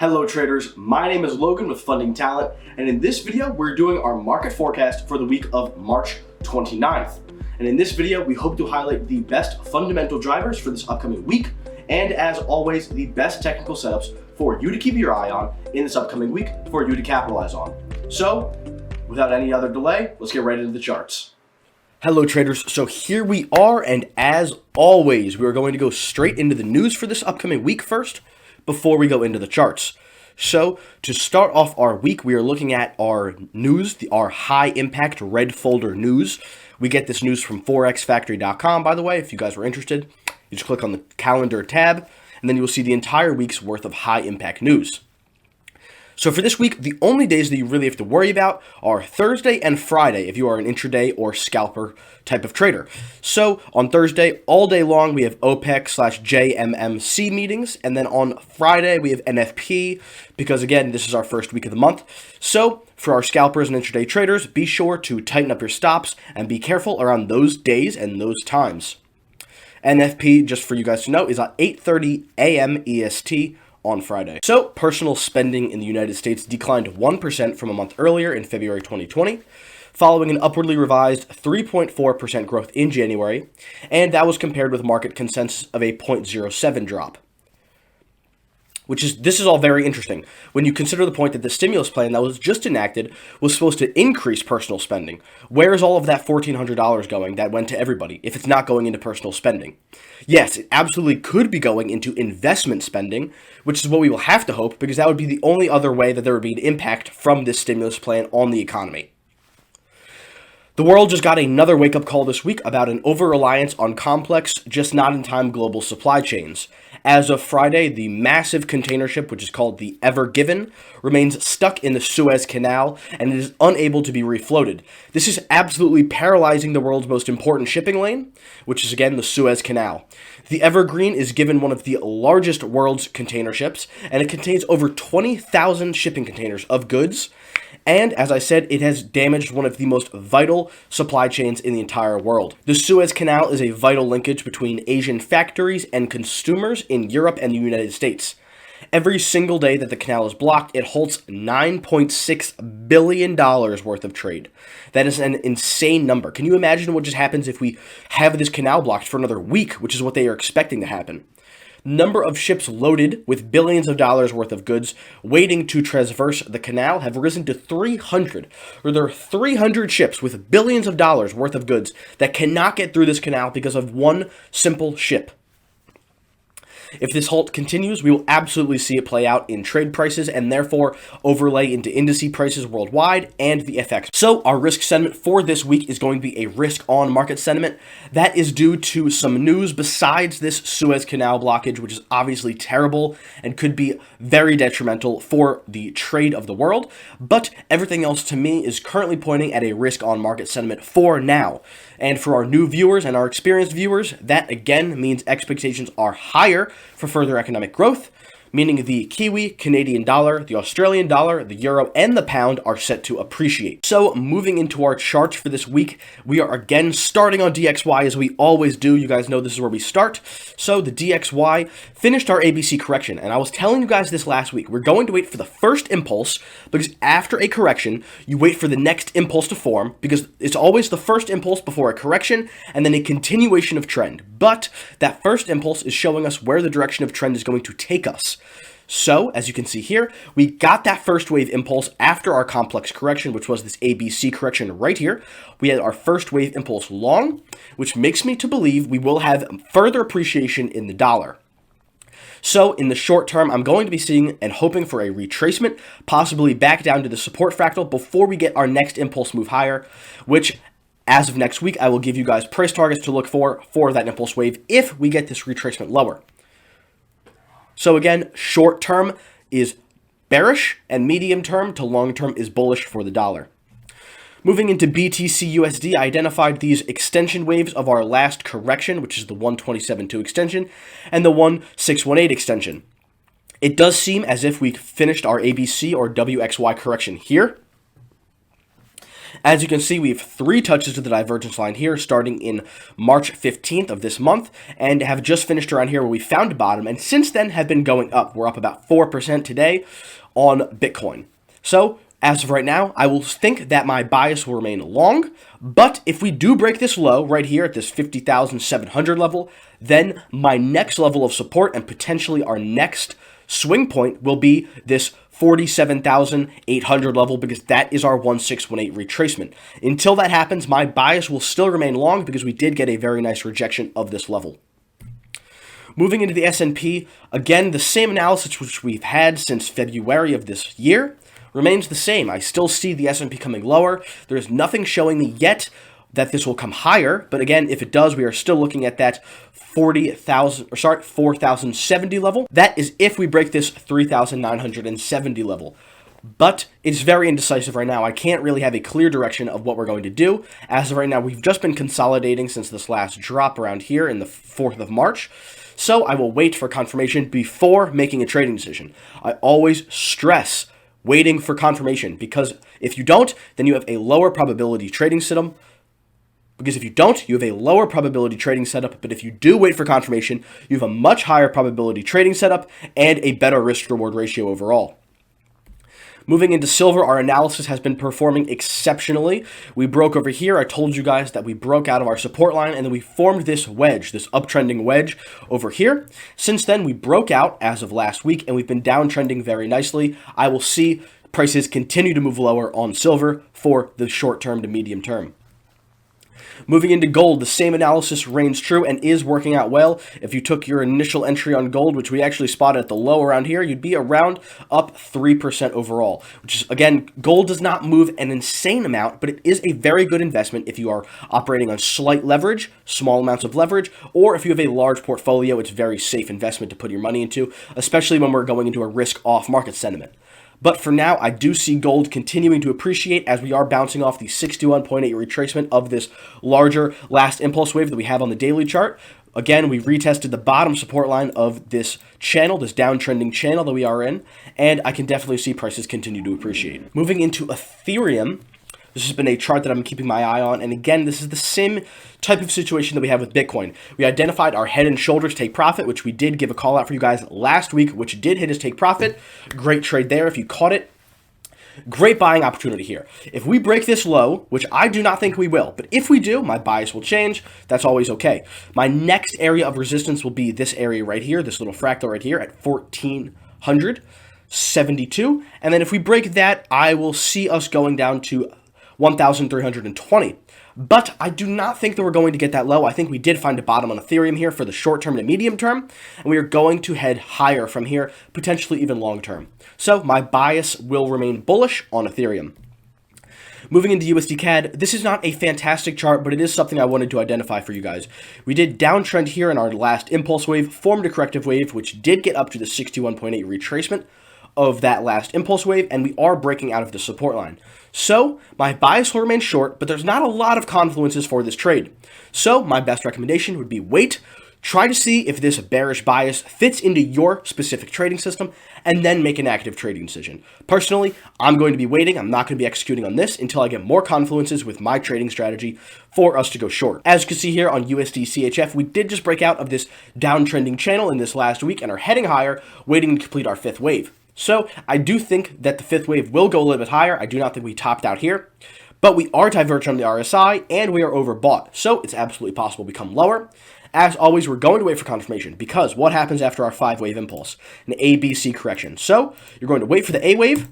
Hello traders, my name is Logan with Funding Talent, and in this video we're doing our market forecast for the week of March 29th. And in this video we hope to highlight the best fundamental drivers for this upcoming week, and as always the best technical setups for you to keep your eye on in this upcoming week for you to capitalize on. So without any other delay, let's get right into the charts. Hello traders, so here we are, and as always we are going to go straight into the news for this upcoming week first before we go into the charts. So to start off our week, we are looking at our news, our high impact red folder news. We get this news from forexfactory.com, by the way. If you guys were interested, you just click on the calendar tab and then you will see the entire week's worth of high impact news. So for this week, the only days that you really have to worry about are Thursday and Friday if you are an intraday or scalper type of trader. So on Thursday, all day long, we have OPEC/JMMC meetings. And then on Friday, we have NFP because, again, this is our first week of the month. So for our scalpers and intraday traders, be sure to tighten up your stops and be careful around those days and those times. NFP, just for you guys to know, is at 8:30 a.m. EST on Friday. So personal spending in the United States declined 1% from a month earlier in February 2020, following an upwardly revised 3.4% growth in January, and that was compared with market consensus of a 0.07 drop. This is all very interesting when you consider the point that the stimulus plan that was just enacted was supposed to increase personal spending. Where is all of that $1,400 going that went to everybody if it's not going into personal spending? Yes, it absolutely could be going into investment spending, which is what we will have to hope, because that would be the only other way that there would be an impact from this stimulus plan on the economy. The world just got another wake-up call this week about an over-reliance on complex, just-not-in-time global supply chains. As of Friday, the massive container ship, which is called the Ever Given, remains stuck in the Suez Canal and it is unable to be refloated. This is absolutely paralyzing the world's most important shipping lane, which is, again, the Suez Canal. The Evergreen is given one of the largest world's container ships, and it contains over 20,000 shipping containers of goods. And, as I said, it has damaged one of the most vital supply chains in the entire world. The Suez Canal is a vital linkage between Asian factories and consumers in Europe and the United States. Every single day that the canal is blocked, it holds $9.6 billion worth of trade. That is an insane number. Can you imagine what just happens if we have this canal blocked for another week, which is what they are expecting to happen? Number of ships loaded with billions of dollars worth of goods waiting to traverse the canal have risen to 300. There are 300 ships with billions of dollars worth of goods that cannot get through this canal because of one simple ship. If this halt continues, we will absolutely see it play out in trade prices and therefore overlay into indice prices worldwide and the FX. So our risk sentiment for this week is going to be a risk on market sentiment. That is due to some news besides this Suez Canal blockage, which is obviously terrible and could be very detrimental for the trade of the world. But everything else to me is currently pointing at a risk on market sentiment for now. And for our new viewers and our experienced viewers, that again means expectations are higher for further economic growth, meaning the Kiwi, Canadian dollar, the Australian dollar, the euro, and the pound are set to appreciate. So moving into our charts for this week, we are again starting on DXY as we always do. You guys know this is where we start. So the DXY finished our ABC correction, and I was telling you guys this last week. We're going to wait for the first impulse, because after a correction, you wait for the next impulse to form, because it's always the first impulse before a correction, and then a continuation of trend. But that first impulse is showing us where the direction of trend is going to take us. So, as you can see here, we got that first wave impulse after our complex correction, which was this ABC correction right here. We had our first wave impulse long, which makes me to believe we will have further appreciation in the dollar. So, in the short term, I'm going to be seeing and hoping for a retracement, possibly back down to the support fractal before we get our next impulse move higher, which, as of next week, I will give you guys price targets to look for that impulse wave if we get this retracement lower. So again, short term is bearish and medium term to long term is bullish for the dollar. Moving into BTC USD, I identified these extension waves of our last correction, which is the 127.2 extension and the 1618 extension. It does seem as if we finished our ABC or WXY correction here. As you can see, we have 3 touches to the divergence line here, starting in March 15th of this month, and have just finished around here where we found a bottom, and since then have been going up. We're up about 4% today on Bitcoin. So, as of right now, I will think that my bias will remain long, but if we do break this low right here at this 50,700 level, then my next level of support and potentially our next swing point will be this 47,800 level, because that is our 1618 retracement. Until that happens, my bias will still remain long because we did get a very nice rejection of this level. Moving into the S&P, again, the same analysis which we've had since February of this year remains the same. I still see the S&P coming lower. There is nothing showing me yet that this will come higher, but again, if it does, we are still looking at that 4,070 level. That is if we break this 3,970 level. But it's very indecisive right now. I can't really have a clear direction of what we're going to do. As of right now, we've just been consolidating since this last drop around here in the 4th of March. So I will wait for confirmation before making a trading decision. I always stress waiting for confirmation, because if you don't, then you have a lower probability trading setup. But if you do wait for confirmation, you have a much higher probability trading setup and a better risk-reward ratio overall. Moving into silver, our analysis has been performing exceptionally. We broke over here. I told you guys that we broke out of our support line, and then we formed this wedge, this uptrending wedge over here. Since then, we broke out as of last week, and we've been downtrending very nicely. I will see prices continue to move lower on silver for the short term to medium term. Moving into gold, the same analysis reigns true and is working out well. If you took your initial entry on gold, which we actually spotted at the low around here, you'd be around up 3% overall, which is, again, gold does not move an insane amount, but it is a very good investment if you are operating on slight leverage, small amounts of leverage, or if you have a large portfolio, it's a very safe investment to put your money into, especially when we're going into a risk-off market sentiment. But for now, I do see gold continuing to appreciate as we are bouncing off the 61.8 retracement of this larger last impulse wave that we have on the daily chart. Again, we retested the bottom support line of this channel, this downtrending channel that we are in, and I can definitely see prices continue to appreciate. Moving into Ethereum, this has been a chart that I'm keeping my eye on, and again, this is the same type of situation that we have with Bitcoin. We identified our head and shoulders take profit, which we did give a call out for you guys last week, which did hit his take profit. Great trade there if you caught it. Great buying opportunity here. If we break this low, which I do not think we will, but if we do, my bias will change. That's always okay. My next area of resistance will be this area right here, this little fractal right here at 1,472. And then if we break that, I will see us going down to 1,320. But I do not think that we're going to get that low. I think we did find a bottom on Ethereum here for the short term to medium term, and we are going to head higher from here, potentially even long term. So my bias will remain bullish on Ethereum. Moving into USD Cad, this is not a fantastic chart, but it is something I wanted to identify for you guys. We did downtrend here in our last impulse wave, formed a corrective wave, which did get up to the 61.8 retracement of that last impulse wave, and we are breaking out of the support line. So my bias will remain short, but there's not a lot of confluences for this trade. So my best recommendation would be wait, try to see if this bearish bias fits into your specific trading system, and then make an active trading decision. Personally, I'm going to be waiting. I'm not going to be executing on this until I get more confluences with my trading strategy for us to go short. As you can see here on USD CHF, we did just break out of this downtrending channel in this last week and are heading higher, waiting to complete our 5th wave. So I do think that the 5th wave will go a little bit higher. I do not think we topped out here, but we are divergent on the RSI and we are overbought. So it's absolutely possible to become lower. As always, we're going to wait for confirmation, because what happens after our 5-wave impulse? An ABC correction. So you're going to wait for the A wave,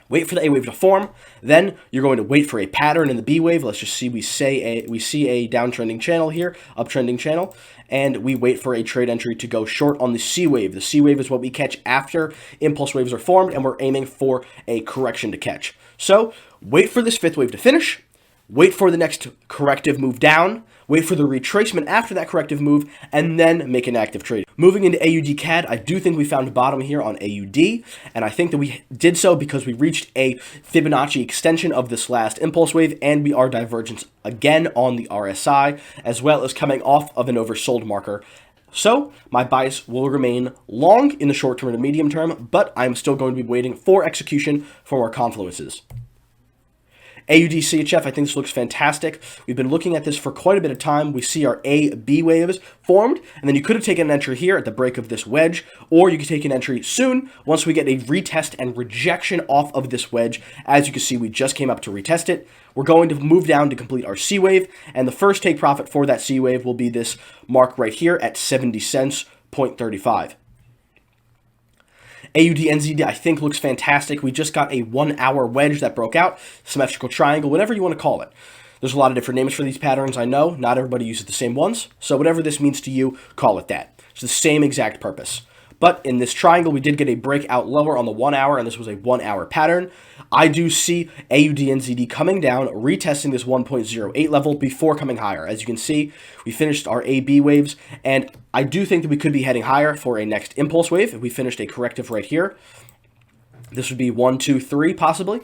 wait for the A wave to form, then you're going to wait for a pattern in the B wave. Let's just see, we see a downtrending channel here, uptrending channel, and we wait for a trade entry to go short on the C wave. The C wave is what we catch after impulse waves are formed, and we're aiming for a correction to catch. So wait for this 5th wave to finish, wait for the next corrective move down, wait for the retracement after that corrective move, and then make an active trade. Moving into AUD CAD, I do think we found a bottom here on AUD, and I think that we did so because we reached a Fibonacci extension of this last impulse wave, and we are divergent again on the RSI, as well as coming off of an oversold marker. So my bias will remain long in the short term and medium term, but I'm still going to be waiting for execution for more confluences. AUD CHF, I think this looks fantastic. We've been looking at this for quite a bit of time. We see our A, B waves formed, and then you could have taken an entry here at the break of this wedge, or you could take an entry soon once we get a retest and rejection off of this wedge. As you can see, we just came up to retest it. We're going to move down to complete our C wave, and the first take profit for that C wave will be this mark right here at 70 cents, 0.35. AUD NZD, I think, looks fantastic. We just got a 1 hour wedge that broke out, symmetrical triangle, whatever you want to call it. There's a lot of different names for these patterns, I know. Not everybody uses the same ones, so whatever this means to you, call it that. It's the same exact purpose. But in this triangle, we did get a breakout lower on the 1 hour, and this was a 1 hour pattern. I do see AUD NZD coming down, retesting this 1.08 level before coming higher. As you can see, we finished our AB waves, and I do think that we could be heading higher for a next impulse wave if we finished a corrective right here. This would be 1, 2, 3 possibly.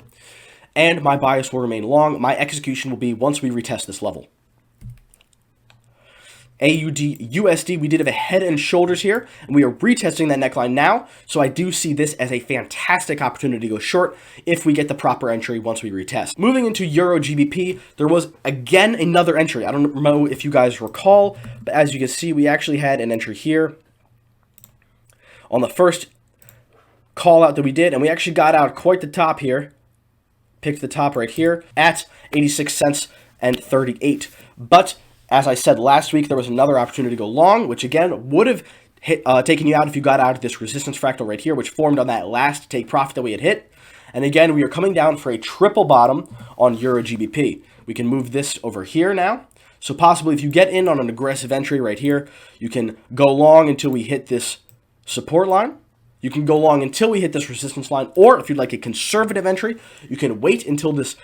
And my bias will remain long. My execution will be once we retest this level. AUD USD, we did have a head and shoulders here, and we are retesting that neckline now, so I do see this as a fantastic opportunity to go short if we get the proper entry once we retest. Moving into Eurogbp, there was again another entry. I don't know if you guys recall, but as you can see, we actually had an entry here on the first call out that we did, and we actually got out quite the top here, picked the top right here at 86 cents and 38, but as I said last week, there was another opportunity to go long, which again would have taken you out if you got out of this resistance fractal right here, which formed on that last take profit that we had hit. And again, we are coming down for a triple bottom on Eurogbp. We can move this over here now. So possibly if you get in on an aggressive entry right here, you can go long until we hit this support line. You can go long until we hit this resistance line, or if you'd like a conservative entry, you can wait until this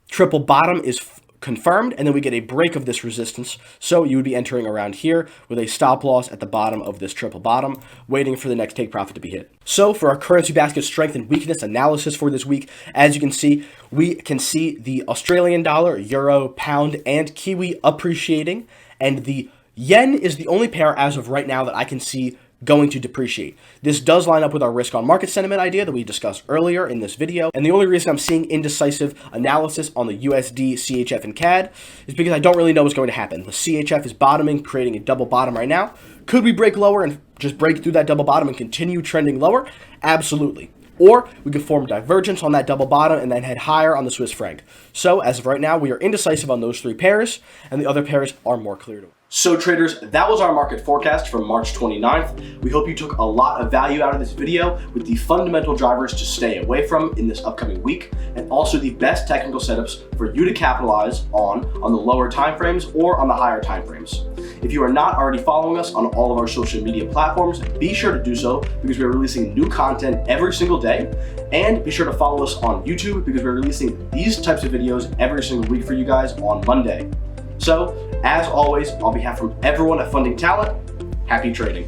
triple bottom is confirmed, and then we get a break of this resistance. So you would be entering around here with a stop loss at the bottom of this triple bottom, waiting for the next take profit to be hit. So for our currency basket strength and weakness analysis for this week, as you can see, we can see the Australian dollar, euro, pound, and Kiwi appreciating, and the yen is the only pair as of right now that I can see going to depreciate. This does line up with our risk on market sentiment idea that we discussed earlier in this video, and the only reason I'm seeing indecisive analysis on the USD, CHF, and CAD is because I don't really know what's going to happen. The CHF is bottoming, creating a double bottom right now. Could we break lower and just break through that double bottom and continue trending lower? Absolutely. Or we could form divergence on that double bottom and then head higher on the Swiss franc. So as of right now, we are indecisive on those three pairs, and the other pairs are more clear to us. So traders, that was our market forecast for March 29th. We hope you took a lot of value out of this video with the fundamental drivers to stay away from in this upcoming week, and also the best technical setups for you to capitalize on the lower timeframes or on the higher timeframes. If you are not already following us on all of our social media platforms, be sure to do so because we are releasing new content every single day. And be sure to follow us on YouTube because we're releasing these types of videos every single week for you guys on Monday. So, as always, on behalf of everyone at Funding Talent, happy trading.